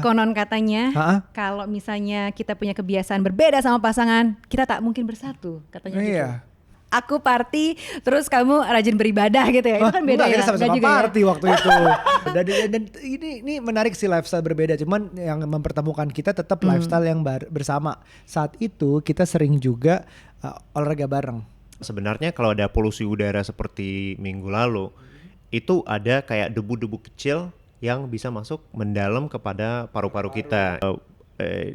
Konon katanya, kalau misalnya kita punya kebiasaan berbeda sama pasangan, kita tak mungkin bersatu, katanya gitu. Iya. Aku party, terus kamu rajin beribadah gitu ya. Itu kan beda enggak, ya. kita sama-sama juga party ya? waktu itu. Dan ini menarik sih, lifestyle berbeda. Cuman yang mempertemukan kita tetap lifestyle yang bersama. Saat itu kita sering juga olahraga bareng. Sebenarnya kalau ada polusi udara seperti minggu lalu, itu ada kayak debu-debu kecil yang bisa masuk mendalam kepada paru-paru kita.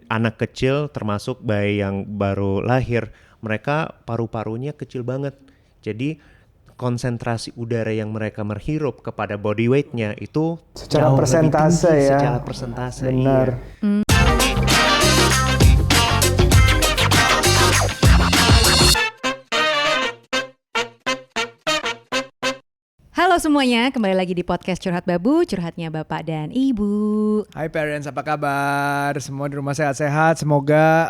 Anak kecil termasuk bayi yang baru lahir, mereka paru-parunya kecil banget. Jadi konsentrasi udara yang mereka menghirup kepada body weight-nya itu secara jauh persentase lebih tinggi, ya. Secara persentase. Benar. Iya. Halo semuanya, kembali lagi di podcast Curhat Babu, curhatnya Bapak dan Ibu. Hai parents, apa kabar? Semua di rumah sehat-sehat. Semoga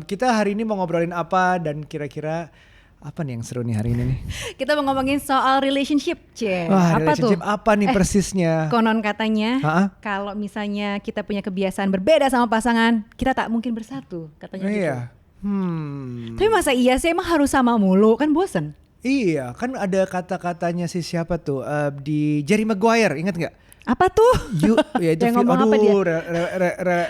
kita hari ini mau ngobrolin apa dan kira-kira apa nih yang seru nih hari ini nih? Kita mau ngomongin soal relationship, Wah, apa relationship tuh? apa nih persisnya? Konon katanya, kalau misalnya kita punya kebiasaan berbeda sama pasangan, kita tak mungkin bersatu, katanya gitu. Iya. Tapi masa iya sih, emang harus sama mulu, kan bosen? Iya, kan ada kata-katanya si siapa tuh di Jerry Maguire, ingat nggak? Apa tuh? Ya itu Yang ngomong apa dia?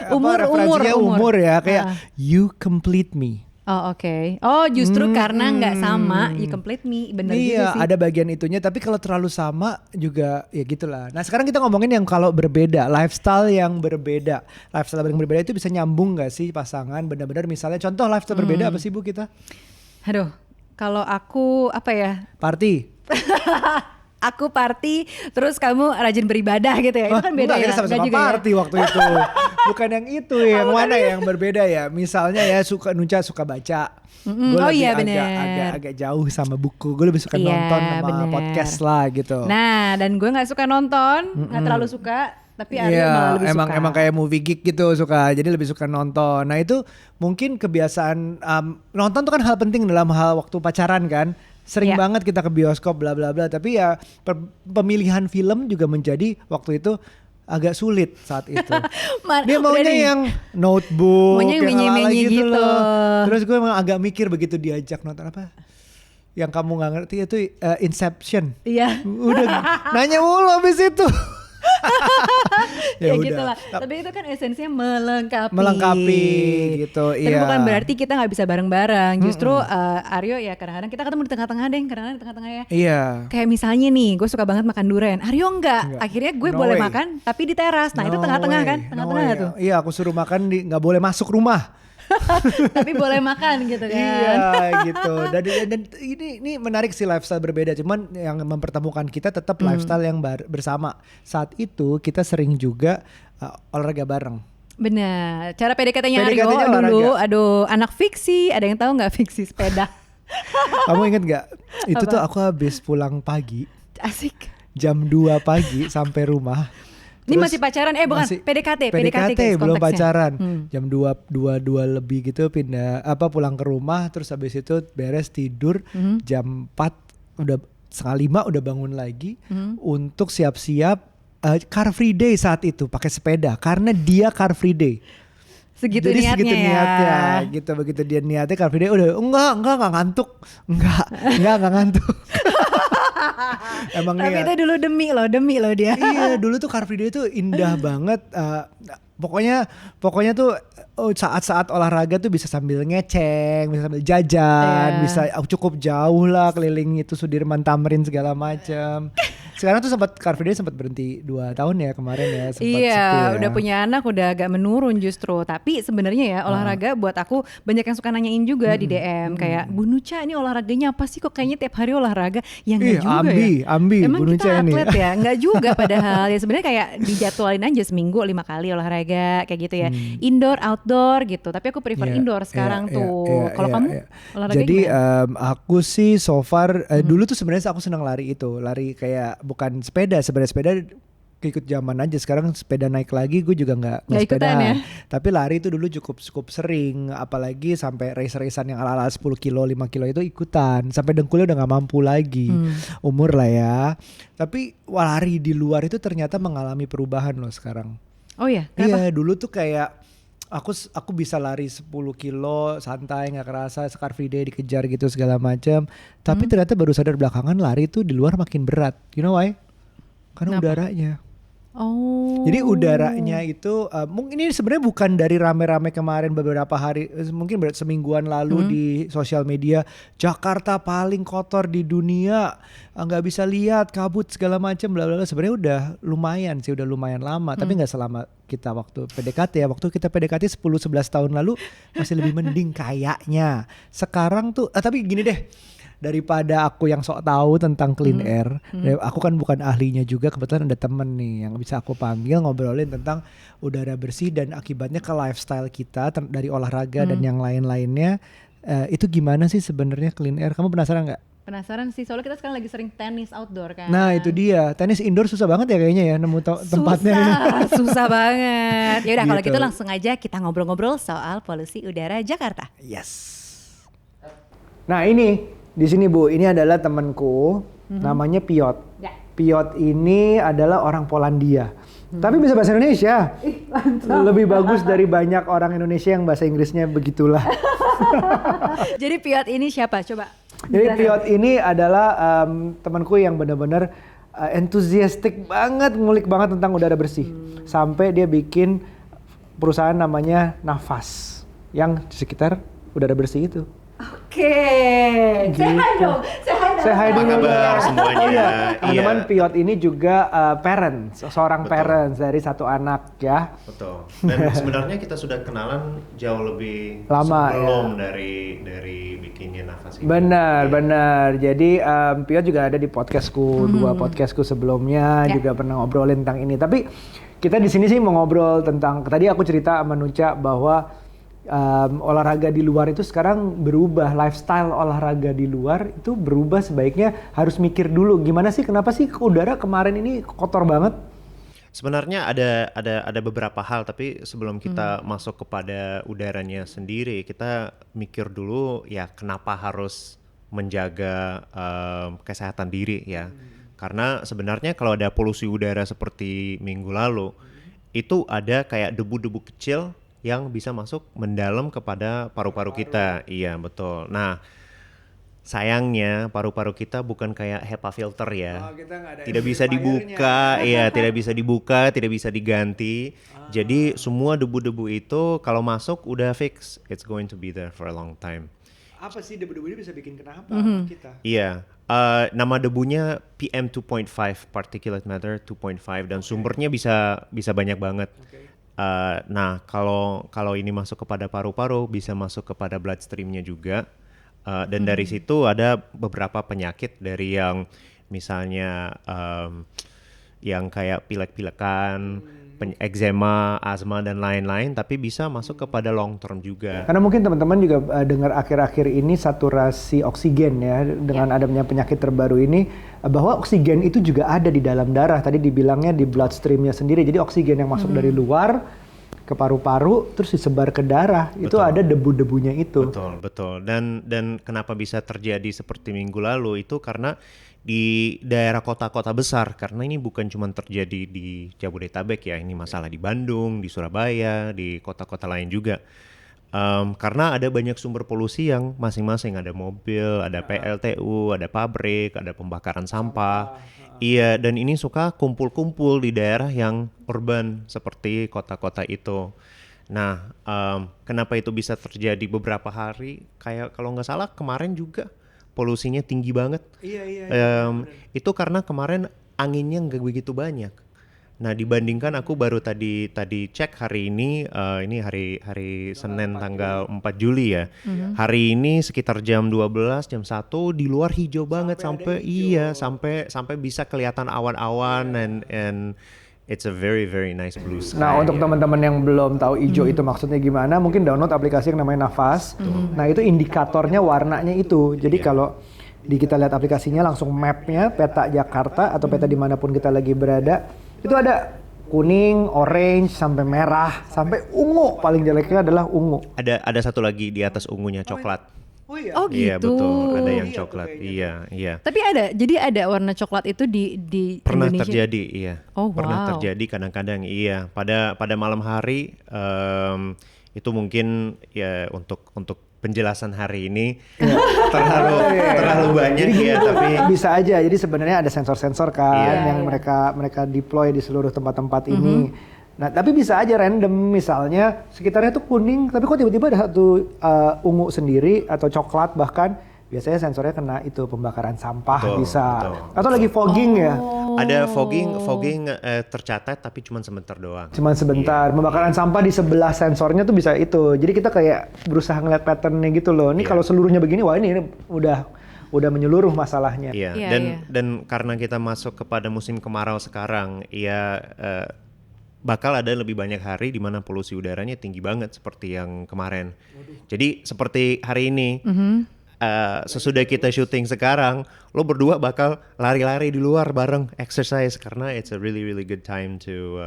referensinya umur ya, kayak you complete me. Oh oke. Oh justru karena nggak sama, you complete me, bener juga Iya, sih. ada bagian itunya, tapi kalau terlalu sama juga ya gitulah. Nah sekarang kita ngomongin yang kalau berbeda, lifestyle yang berbeda. Lifestyle yang berbeda itu bisa nyambung gak sih pasangan? Benar-benar misalnya contoh lifestyle berbeda apa sih Bu kita? Aduh, kalau aku apa ya? Party. Aku party, terus kamu rajin beribadah gitu ya. Itu kan beda enggak, ya. kita sama-sama party waktu itu. Bukan yang itu, yang mana yang berbeda ya. Misalnya ya Nucha suka baca. Gue iya bener. agak jauh sama buku. Gue lebih suka nonton sama podcast lah gitu. Nah, dan gue nggak suka nonton, nggak terlalu suka. Tapi Aryo malah lebih suka. Emang kayak movie geek gitu suka. Jadi lebih suka nonton. Nah itu mungkin kebiasaan nonton tuh kan hal penting dalam hal waktu pacaran kan. Sering banget kita ke bioskop bla bla bla. Tapi ya pemilihan film juga menjadi waktu itu agak sulit saat itu. Dia maunya yang Notebook, maunya yang ala-ala gitu. loh. Terus gue emang agak mikir begitu diajak nonton apa? Yang kamu gak ngerti itu Inception. Iya. Udah nanya mulu abis itu. ya gitu lah. Tapi itu kan esensinya melengkapi gitu. Tapi bukan berarti kita nggak bisa bareng-bareng. Justru Aryo ya kadang-kadang kita ketemu di tengah-tengah deh, kadang-kadang di tengah-tengah ya. Iya. Kayak misalnya nih, gue suka banget makan durian. Aryo enggak. Akhirnya gue boleh makan, tapi di teras. Nah itu tengah-tengah kan, tengah-tengah tuh. Iya, aku suruh makan nggak boleh masuk rumah. Tapi boleh makan gitu kan. Iya gitu. Dan ini menarik sih, lifestyle berbeda. Cuman yang mempertemukan kita tetap lifestyle yang bersama. Saat itu kita sering juga olahraga bareng. Benar. Cara PDKT-nya Aryo dulu, aduh anak fiksi. Ada yang tahu nggak fiksi sepeda? Kamu inget nggak? Itu tuh aku habis pulang pagi. Asik. Jam 2 pagi sampai rumah. Ini masih pacaran? Bukan, PDKT guys, belum konteksnya. pacaran. Jam 2 lebih gitu pulang ke rumah, terus habis itu beres tidur. Jam 4 udah 4:30 udah bangun lagi untuk siap-siap Car Free Day saat itu, pakai sepeda karena dia Car Free Day. Segitu niatnya ya. Gitu, begitu dia niatnya Car Free Day udah enggak ngantuk. Enggak ngantuk. Emang tapi itu dulu demi lo dia. Iya, dulu tuh Car Free Day tuh indah banget. Pokoknya tuh saat-saat olahraga tuh bisa sambil ngeceng, bisa sambil jajan, bisa cukup jauh lah keliling itu Sudirman, Tamrin segala macam. Sekarang tuh Car Free Day sempat berhenti 2 tahun ya kemarin ya. Iya, udah punya anak udah agak menurun justru. Tapi sebenarnya ya olahraga buat aku banyak yang suka nanyain juga di DM kayak Bu Nucha ini olahraganya apa sih, kok kayaknya tiap hari olahraga? Ya enggak juga ambi, Emang Bu Nucha kita ini. atlet ya? Enggak juga padahal. Ya sebenarnya kayak dijadwalin aja seminggu 5 kali olahraga kayak gitu ya. Indoor, outdoor gitu. Tapi aku prefer indoor sekarang tuh. Kalau kamu olahraga jadi aku sih so far dulu tuh sebenarnya aku senang lari itu. Lari kayak bukan sepeda, sebenarnya sepeda ikut zaman aja. Sekarang sepeda naik lagi gue juga nggak sepeda ya? Tapi lari itu dulu cukup sering, apalagi sampai race-racean yang ala-ala 10 kilo 5 kilo itu ikutan sampai dengkulnya udah nggak mampu lagi. Umur lah ya. Tapi lari di luar itu ternyata mengalami perubahan loh sekarang. Oh ya, kenapa? Iya, dulu tuh kayak aku bisa lari 10 kilo santai nggak kerasa, Car Free Day dikejar gitu segala macam. Tapi ternyata baru sadar belakangan lari tuh di luar makin berat. You know why? Karena Kenapa? udaranya. Oh. Jadi udaranya itu mungkin ini sebenarnya bukan dari rame-rame kemarin beberapa hari, mungkin semingguan lalu di sosial media, Jakarta paling kotor di dunia, nggak bisa lihat, kabut segala macam bla bla bla. Sebenarnya udah lumayan sih, udah lumayan lama, tapi nggak selama kita waktu PDKT ya. Waktu kita PDKT 10-11 tahun lalu masih lebih mending kayaknya. Sekarang tuh tapi gini deh, daripada aku yang sok tahu tentang clean air, aku kan bukan ahlinya juga, kebetulan ada temen nih yang bisa aku panggil ngobrolin tentang udara bersih dan akibatnya ke lifestyle kita dari olahraga dan yang lain-lainnya. Itu gimana sih sebenarnya clean air? Kamu penasaran nggak? Penasaran sih, soalnya kita sekarang lagi sering tenis outdoor kan. Nah itu dia, tenis indoor susah banget ya kayaknya ya nemu tempatnya. Susah banget. Ya udah kalau Gitu. gitu langsung aja kita ngobrol-ngobrol soal polusi udara Jakarta. Yes. Nah ini di sini Bu, ini adalah temanku, namanya Piot. Ya. Piot ini adalah orang Polandia, tapi bisa bahasa Indonesia. Lebih bagus dari banyak orang Indonesia yang bahasa Inggrisnya begitulah. Jadi Piot ini siapa? Coba. Jadi Piot ini adalah temanku yang benar-benar enthusiastic banget, ngulik banget tentang udara bersih. Sampai dia bikin perusahaan namanya Nafas, yang di sekitar udara bersih itu. Oke. Say hi dong. Say hi dong. Say hi Apa dulu. kabar semuanya? Oh iya, teman-teman Iya. Piot ini juga parents, seorang Betul. parents dari satu anak ya. Betul. Dan sebenarnya kita sudah kenalan jauh lebih Lama, sebelum dari bikinnya Nafas ini. Benar, Iya. benar. Jadi Piot juga ada di podcastku, dua podcastku sebelumnya Ya. juga pernah ngobrolin tentang ini. Tapi kita di sini sih mau ngobrol tentang, tadi aku cerita sama Nuca bahwa olahraga di luar itu sekarang berubah, lifestyle olahraga di luar itu berubah, sebaiknya harus mikir dulu gimana sih, kenapa sih udara kemarin ini kotor banget. Sebenarnya ada beberapa hal, tapi sebelum kita masuk kepada udaranya sendiri, kita mikir dulu ya kenapa harus menjaga kesehatan diri ya. Karena sebenarnya kalau ada polusi udara seperti minggu lalu, itu ada kayak debu-debu kecil yang bisa masuk mendalam kepada paru-paru kita. Iya, betul. Nah, sayangnya paru-paru kita bukan kayak HEPA filter ya. Tidak bisa dibuka, ya, tidak bisa dibuka, tidak bisa diganti. Jadi semua debu-debu itu kalau masuk udah fix, it's going to be there for a long time. Apa sih debu-debu ini bisa bikin kenapa kita? Iya, nama debunya PM 2.5, particulate matter 2.5, dan sumbernya bisa banyak banget. Nah, kalau ini masuk kepada paru-paru, bisa masuk kepada bloodstreamnya juga. Dan dari situ ada beberapa penyakit dari yang misalnya yang kayak pilek-pilekan, eczema, asma dan lain-lain, tapi bisa masuk kepada long term juga. Karena mungkin teman-teman juga dengar akhir-akhir ini saturasi oksigen ya, dengan adanya penyakit terbaru ini, bahwa oksigen itu juga ada di dalam darah. Tadi dibilangnya di bloodstreamnya sendiri. Jadi oksigen yang masuk dari luar ke paru-paru terus disebar ke darah. Itu Betul. ada debu-debunya itu. Betul. Dan kenapa bisa terjadi seperti minggu lalu itu karena di daerah kota-kota besar, karena ini bukan cuma terjadi di Jabodetabek ya, ini masalah di Bandung, di Surabaya, di kota-kota lain juga. Karena ada banyak sumber polusi yang masing-masing, ada mobil, ada PLTU, ada pabrik, ada pembakaran sampah. Iya, dan ini suka kumpul-kumpul di daerah yang urban seperti kota-kota itu. Nah, kenapa itu bisa terjadi beberapa hari? Kayak kalau nggak salah kemarin juga polusinya tinggi banget. Iya. Itu karena kemarin anginnya nggak begitu banyak. Nah, dibandingkan aku baru tadi cek hari ini hari Senin tanggal 4 Juli ya. Hari ini sekitar jam 12, jam 1 di luar hijau banget sampai bisa kelihatan awan-awan and it's a very very nice blue sky. Nah, untuk ya. teman-teman yang belum tahu hijau itu maksudnya gimana, mungkin download aplikasi yang namanya Nafas. Nah, itu indikatornya warnanya itu. Jadi kalau kita lihat aplikasinya langsung mapnya peta Jakarta atau peta dimanapun kita lagi berada, itu ada kuning, orange, sampai merah, sampai ungu. Paling jeleknya adalah ungu. Ada satu lagi di atas ungunya, coklat. Oh iya. Oh Iya gitu. betul, ada yang Iya tuh coklat. kayaknya. Iya. Tapi jadi ada warna coklat itu di Pernah Indonesia. terjadi, iya. Oh, Pernah wow. terjadi kadang-kadang, iya. Pada malam hari itu mungkin ya untuk penjelasan hari ini terlalu banyak ya, tapi Bisa aja. Jadi sebenarnya ada sensor-sensor kan Iya. yang mereka deploy di seluruh tempat-tempat ini. Nah, tapi bisa aja random, misalnya sekitarnya tuh kuning, tapi kok tiba-tiba ada satu ungu sendiri atau coklat bahkan. Biasanya sensornya kena itu pembakaran sampah Betul, bisa. betul. Atau lagi fogging ya. ada fogging tercatat tapi cuma sebentar doang. Cuman sebentar, pembakaran sampah di sebelah sensornya tuh bisa itu. Jadi kita kayak berusaha ngeliat patternnya gitu loh. Ini Iya. kalau seluruhnya begini, wah ini udah menyeluruh masalahnya. Iya, Iya, dan iya. dan karena kita masuk kepada musim kemarau sekarang, ya bakal ada lebih banyak hari di mana polusi udaranya tinggi banget seperti yang kemarin. Jadi seperti hari ini, sesudah kita syuting sekarang, lo berdua bakal lari-lari di luar bareng exercise karena it's a really really good time to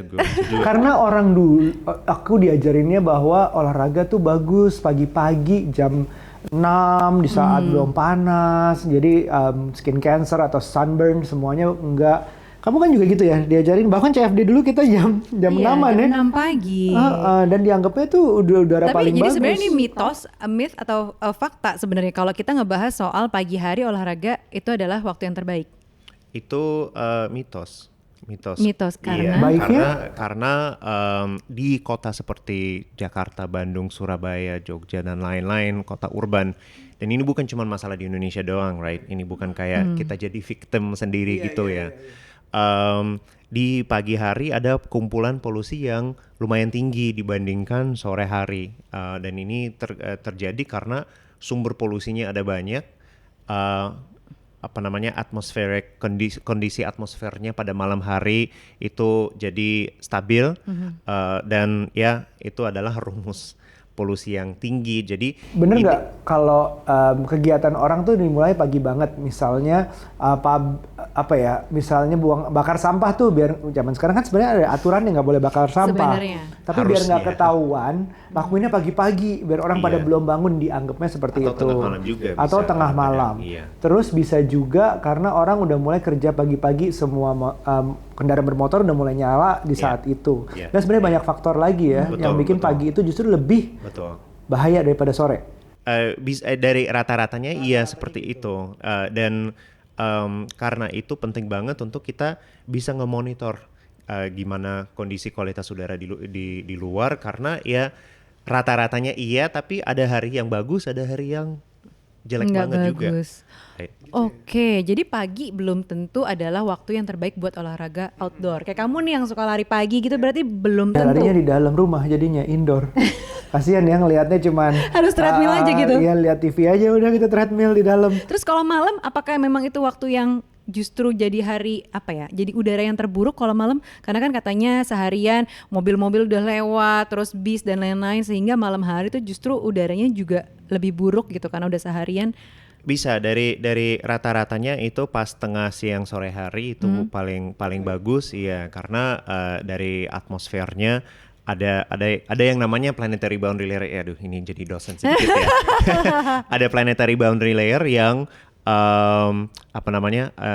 go to do it. Karena orang dulu, aku diajarinnya bahwa olahraga tuh bagus pagi-pagi jam 6 di saat belum panas. Jadi skin cancer atau sunburn semuanya enggak. Kamu kan juga gitu ya, diajarin. Bahkan CFD dulu kita jam Iya, 6-an ya. jam 6 pagi. Dan dianggapnya tuh udara Tapi paling jadi bagus. sebenarnya ini myth atau fakta sebenarnya kalau kita ngebahas soal pagi hari olahraga itu adalah waktu yang terbaik. Itu mitos. Mitos, karena? Iya, Baiknya? karena di kota seperti Jakarta, Bandung, Surabaya, Jogja dan lain-lain kota urban. Dan ini bukan cuma masalah di Indonesia doang, right? Ini bukan kayak kita jadi victim sendiri gitu ya. Di pagi hari ada kumpulan polusi yang lumayan tinggi dibandingkan sore hari, dan ini terjadi karena sumber polusinya ada banyak. Kondisi atmosfernya pada malam hari itu jadi stabil, dan ya itu adalah rumus polusi yang tinggi. Jadi Bener nggak kalau kegiatan orang tuh dimulai pagi banget, misalnya misalnya bakar sampah tuh, biar zaman sekarang kan sebenarnya ada aturan yang nggak boleh bakar sampah, Sebenarnya. tapi biar nggak Harusnya. ketahuan, lakuinnya pagi-pagi biar orang pada Iya. belum bangun dianggapnya seperti Atau itu. tengah malam juga Atau bisa tengah kadang-kadang, malam. iya. Terus bisa juga karena orang udah mulai kerja pagi-pagi, semua kendaraan bermotor udah mulai nyala di Iya. saat itu. Iya. Dan sebenarnya banyak faktor lagi ya Betul, yang bikin betul. pagi itu justru lebih betul. bahaya daripada sore. Dari rata-ratanya iya seperti itu. Dan karena itu penting banget untuk kita bisa ngemonitor gimana kondisi kualitas udara di luar, karena ya rata-ratanya iya, tapi ada hari yang bagus, ada hari yang jelek Nggak banget juga. bagus. Right. Oke, jadi pagi belum tentu adalah waktu yang terbaik buat olahraga outdoor. Kayak kamu nih yang suka lari pagi gitu berarti belum Ya, tentu. larinya di dalam rumah jadinya indoor. Kasihan ya ngelihatnya cuman Harus treadmill aja gitu. Iya, lihat TV aja udah, kita treadmill di dalam. Terus kalau malam apakah memang itu waktu yang justru jadi hari jadi udara yang terburuk kalau malam, karena kan katanya seharian mobil-mobil udah lewat, terus bis dan lain-lain, sehingga malam hari itu justru udaranya juga lebih buruk gitu karena udah seharian. Bisa dari rata-ratanya itu pas tengah siang sore hari itu paling bagus, iya, karena dari atmosfernya ada yang namanya planetary boundary layer. Aduh, ini jadi dosen sedikit ya. Ada planetary boundary layer yang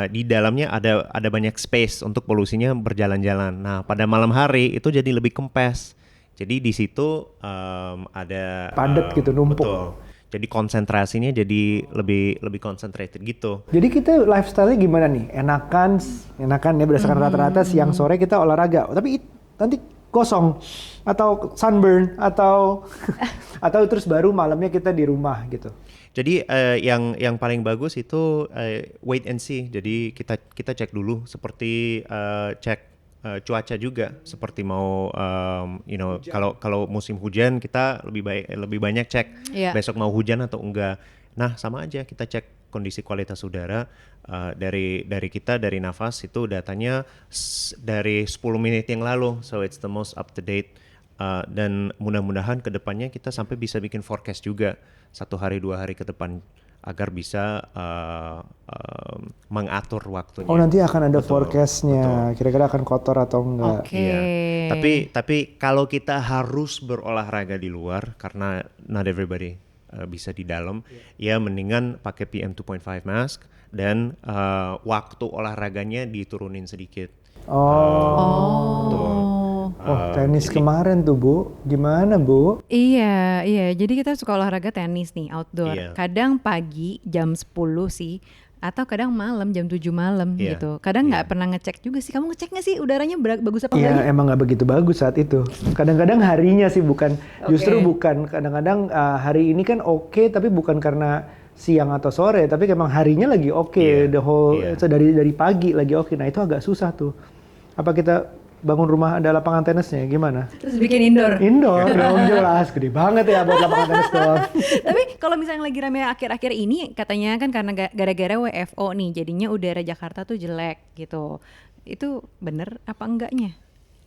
di dalamnya ada banyak space untuk polusinya berjalan-jalan. Nah, pada malam hari itu jadi lebih kempes. Jadi di situ ada Padat gitu, numpuk. Betul. Jadi konsentrasinya jadi lebih concentrated gitu. Jadi kita lifestyle-nya gimana nih? Enakan ya berdasarkan rata-rata siang sore kita olahraga. Tapi nanti gosong atau sunburn atau terus baru malamnya kita di rumah gitu. Jadi yang paling bagus itu wait and see. Jadi kita cek dulu, seperti cek cuaca juga, seperti mau kalau musim hujan kita lebih banyak cek besok mau hujan atau enggak. Nah, sama aja kita cek kondisi kualitas udara dari nafas itu datanya dari 10 menit yang lalu, so it's the most up to date. Dan mudah-mudahan kedepannya kita sampai bisa bikin forecast juga 1 hari 2 hari ke depan agar bisa mengatur waktunya. Oh, nanti akan ada Betul, forecastnya, kira-kira akan kotor atau enggak. Oke. Iya. Tapi kalau kita harus berolahraga di luar, karena not everybody bisa di dalam, ya mendingan pakai PM 2.5 mask dan waktu olahraganya diturunin sedikit. Tenis kemarin tuh Bu, gimana Bu? Iya, jadi kita suka olahraga tenis nih outdoor. Iya. Kadang pagi jam 10 sih, atau kadang malam jam 7 malam Iya. gitu. Kadang nggak pernah ngecek juga sih. Kamu ngecek nggak sih udaranya bagus apa enggak? Iya emang nggak begitu bagus saat itu. Kadang-kadang harinya sih justru bukan. Kadang-kadang hari ini kan oke, tapi bukan karena siang atau sore, tapi emang harinya lagi oke, the whole dari pagi lagi oke. Nah itu agak susah tuh. Apa kita bangun rumah ada lapangan tenisnya gimana? Terus bikin indoor. Indoor dong jelas, gede banget ya buat lapangan tenis doang. Tapi kalau misalnya lagi rame akhir-akhir ini katanya kan karena gara-gara WFO nih jadinya udara Jakarta tuh jelek gitu. Itu bener apa enggaknya?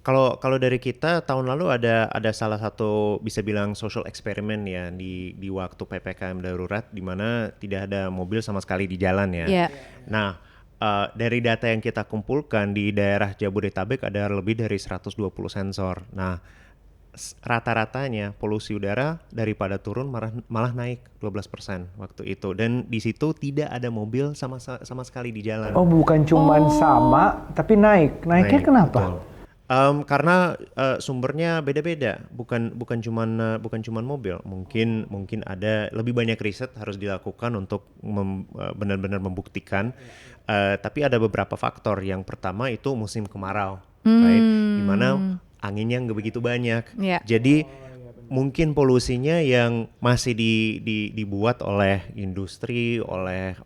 Kalau dari kita tahun lalu ada salah satu bisa bilang social experiment ya di waktu PPKM darurat di mana tidak ada mobil sama sekali di jalan ya. Iya. Nah, dari data yang kita kumpulkan di daerah Jabodetabek ada lebih dari 120 sensor. Nah, rata-ratanya polusi udara daripada turun malah naik 12% waktu itu. Dan di situ tidak ada mobil sama sekali di jalan. Oh bukan cuman sama, tapi naik. Naiknya kenapa? Betul. Karena sumbernya beda-beda, bukan cuman mobil. Mungkin ada lebih banyak riset harus dilakukan untuk benar-benar membuktikan. Tapi ada beberapa faktor. Yang pertama itu musim kemarau, right? Dimana anginnya nggak begitu banyak. Yeah. Jadi mungkin polusinya yang masih dibuat oleh industri, oleh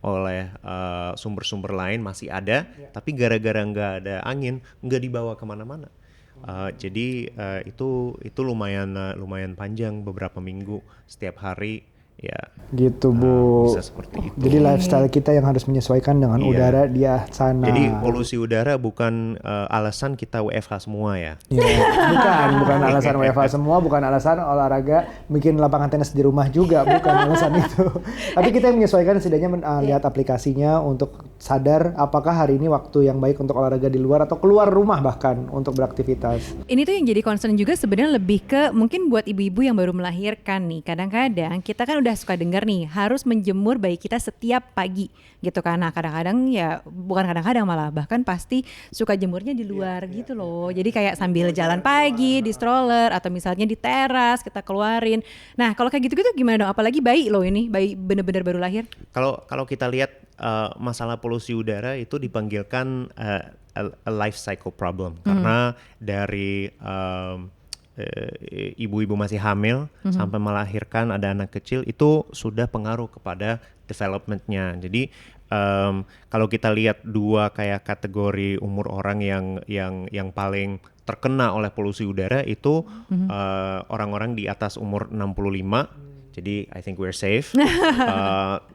sumber-sumber lain masih ada, tapi gara-gara nggak ada angin nggak dibawa kemana-mana. Jadi itu lumayan panjang, beberapa minggu setiap hari ya. Gitu Bu. Bisa seperti itu. Jadi lifestyle kita yang harus menyesuaikan dengan udara di sana. Jadi polusi udara bukan alasan kita WFH semua ya. Bukan alasan WFH semua, bukan alasan olahraga bikin lapangan tenis di rumah juga, bukan alasan itu. Tapi kita yang menyesuaikan setidaknya lihat aplikasinya untuk sadar apakah hari ini waktu yang baik untuk olahraga di luar atau keluar rumah bahkan untuk beraktivitas. Ini tuh yang jadi concern juga sebenarnya lebih ke mungkin buat ibu-ibu yang baru melahirkan nih. Kadang-kadang kita kan udah suka dengar nih harus menjemur bayi kita setiap pagi gitu kan. Nah kadang-kadang ya bukan kadang-kadang malah bahkan pasti suka jemurnya di luar gitu loh. Jadi kayak sambil jalan pagi di stroller atau misalnya di teras kita keluarin. Nah kalau kayak gitu-gitu gimana dong? Apalagi bayi loh ini, bayi bener-bener baru lahir. Kalau kita lihat masalah polusi udara itu dipanggilkan a life cycle problem karena dari ibu-ibu masih hamil sampai melahirkan ada anak kecil itu sudah pengaruh kepada development-nya. Jadi kalau kita lihat dua kayak kategori umur orang yang paling terkena oleh polusi udara itu orang-orang di atas umur 65. Jadi I think we're safe.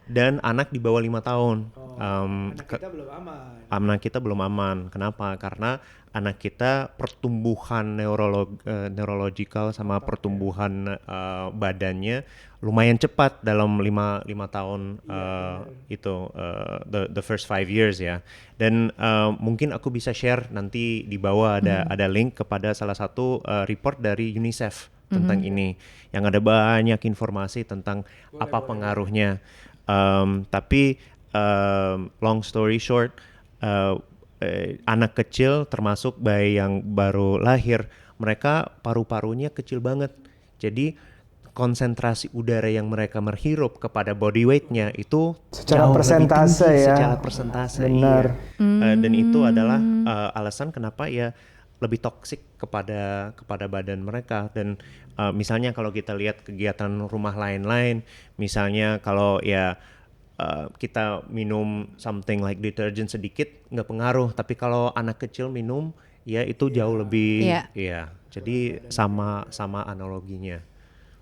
Dan anak di bawah 5 tahun. Anak kita belum aman. Anak kita belum aman. Kenapa? Karena anak kita pertumbuhan neurological sama pertumbuhan badannya lumayan cepat dalam 5 tahun itu the first 5 years ya. Dan mungkin aku bisa share nanti di bawah ada link kepada salah satu report dari UNICEF tentang ini yang ada banyak informasi tentang apa pengaruhnya. Tapi long story short, anak kecil termasuk bayi yang baru lahir, mereka paru-parunya kecil banget. Jadi konsentrasi udara yang mereka menghirup kepada body weight-nya itu secara jauh persentase lebih tinggi, ya. Secara persentase. Benar. Iya. Dan itu adalah alasan kenapa ya lebih toksik kepada badan mereka. Dan misalnya kalau kita lihat kegiatan rumah lain-lain, misalnya kalau ya kita minum something like detergent sedikit nggak pengaruh, tapi kalau anak kecil minum ya itu jauh lebih ya. Jadi sama analoginya.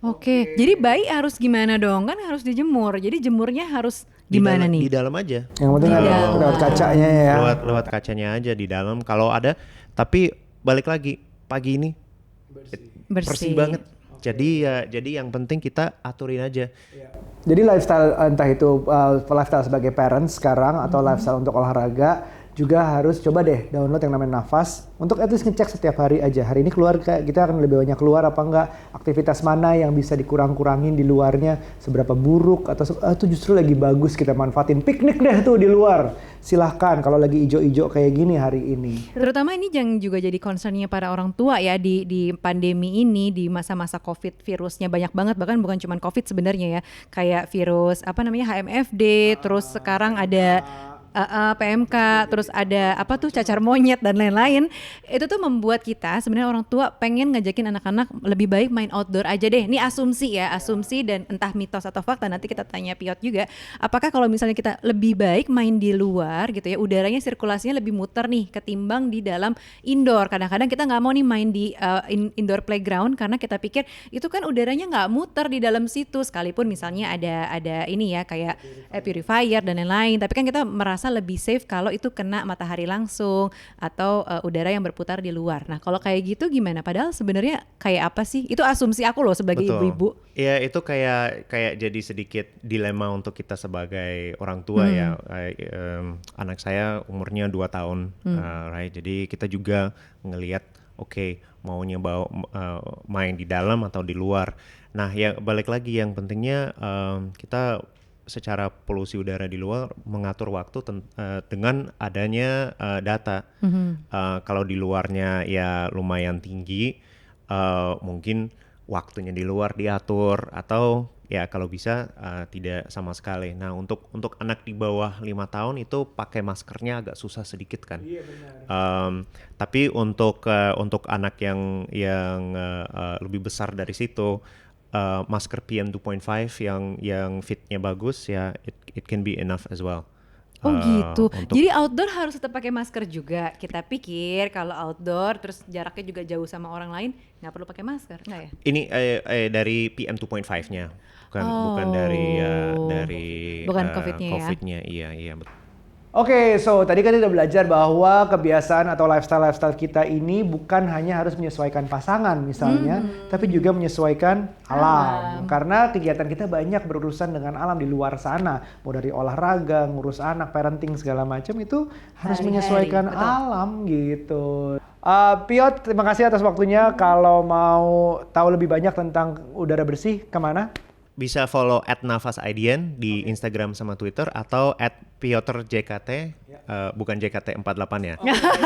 Oke, jadi bayi harus gimana dong? Kan harus dijemur. Jadi jemurnya harus gimana nih? Di dalam aja. Yang penting ada lewat kacanya ya. Lewat kacanya aja di dalam. Kalau ada, tapi balik lagi pagi ini bersih banget. Jadi yang penting kita aturin aja. Jadi lifestyle entah itu lifestyle sebagai parents sekarang atau lifestyle untuk olahraga juga harus coba deh download yang namanya Nafas untuk at least ngecek setiap hari aja. Hari ini keluar kita akan lebih banyak keluar apa enggak, aktivitas mana yang bisa dikurang-kurangin di luarnya, seberapa buruk atau itu justru lagi bagus kita manfaatin. Piknik deh tuh di luar. Silahkan kalau lagi ijo-ijo kayak gini hari ini. Terutama ini yang juga jadi concernnya para orang tua ya di pandemi ini, di masa-masa COVID, virusnya banyak banget, bahkan bukan cuma COVID sebenarnya ya, kayak virus apa namanya HMFD, terus sekarang ada PMK, terus ada apa tuh cacar monyet dan lain-lain. Itu tuh membuat kita sebenarnya orang tua pengen ngajakin anak-anak lebih baik main outdoor aja deh. Ini asumsi ya, asumsi dan entah mitos atau fakta, nanti kita tanya Piot juga. Apakah kalau misalnya kita lebih baik main di luar gitu ya, udaranya sirkulasinya lebih muter nih ketimbang di dalam indoor. Kadang-kadang kita nggak mau nih main di indoor playground karena kita pikir itu kan udaranya nggak muter di dalam situ, sekalipun misalnya ada ini ya kayak purifier dan lain-lain. Tapi kan kita merasa lebih safe kalau itu kena matahari langsung atau udara yang berputar di luar. Nah kalau kayak gitu gimana? Padahal sebenarnya kayak apa sih? Itu asumsi aku loh sebagai ibu-ibu. Iya itu kayak jadi sedikit dilema untuk kita sebagai orang tua ya. Anak saya umurnya 2 tahun, right? Jadi kita juga ngelihat maunya main di dalam atau di luar. Nah ya balik lagi yang pentingnya kita secara polusi udara di luar mengatur waktu dengan adanya data. Kalau di luarnya ya lumayan tinggi, mungkin waktunya di luar diatur atau ya kalau bisa tidak sama sekali. Nah untuk anak di bawah 5 tahun itu pakai maskernya agak susah sedikit kan. Iya, benar. Tapi untuk anak yang lebih besar dari situ, masker PM 2.5 yang fitnya bagus ya it can be enough as well. Oh gitu. Jadi outdoor harus tetap pakai masker juga. Kita pikir kalau outdoor terus jaraknya juga jauh sama orang lain nggak perlu pakai masker, nggak ya? Ini dari PM 2.5-nya, bukan dari bukan COVID-nya ya? COVID-nya, iya betul. Oke, so tadi kan kita belajar bahwa kebiasaan atau lifestyle kita ini bukan hanya harus menyesuaikan pasangan misalnya, tapi juga menyesuaikan alam. Karena kegiatan kita banyak berurusan dengan alam di luar sana. Mau dari olahraga, ngurus anak, parenting segala macam itu harus menyesuaikan alam gitu. Piot, terima kasih atas waktunya. Kalau mau tahu lebih banyak tentang udara bersih, kemana? Bisa follow @nafasidn di Instagram sama Twitter atau @PiotrJKT, bukan JKT48 ya.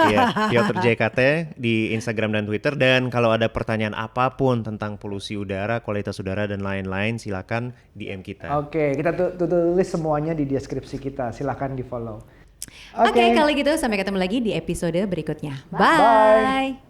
Iya, PiotrJKT di Instagram dan Twitter. Dan kalau ada pertanyaan apapun tentang polusi udara, kualitas udara dan lain-lain, silakan DM kita. Oke, kita tulis semuanya di deskripsi kita. Silakan di follow. Oke, kalau gitu sampai ketemu lagi di episode berikutnya. Bye.